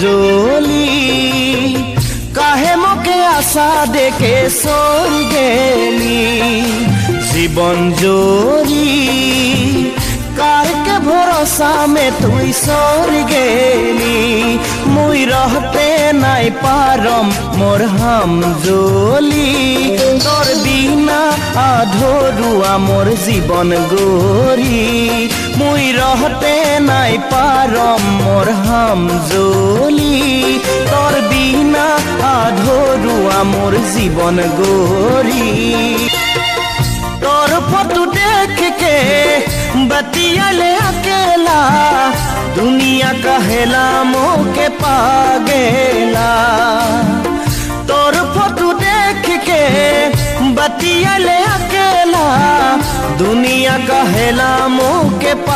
জলি কাহে মোকে আশা দেখে সর গেলি জীবন জোরি কারকে ভরসা में তুই সর গেলি মুই রহতে নাই পারম মোর জলি তোর বিনা আধরুয়া মোর জীবন গরি মুই রহতে নাই পারম মোর জলি তোর বিনা আধরুয়া মোর জীবন গরি तोर फोटो देख के बतियाले अकेला दुनिया कहेला मोके पागेला तोर फोटो देख के बतियाले अकेला दुनिया कहेला मोके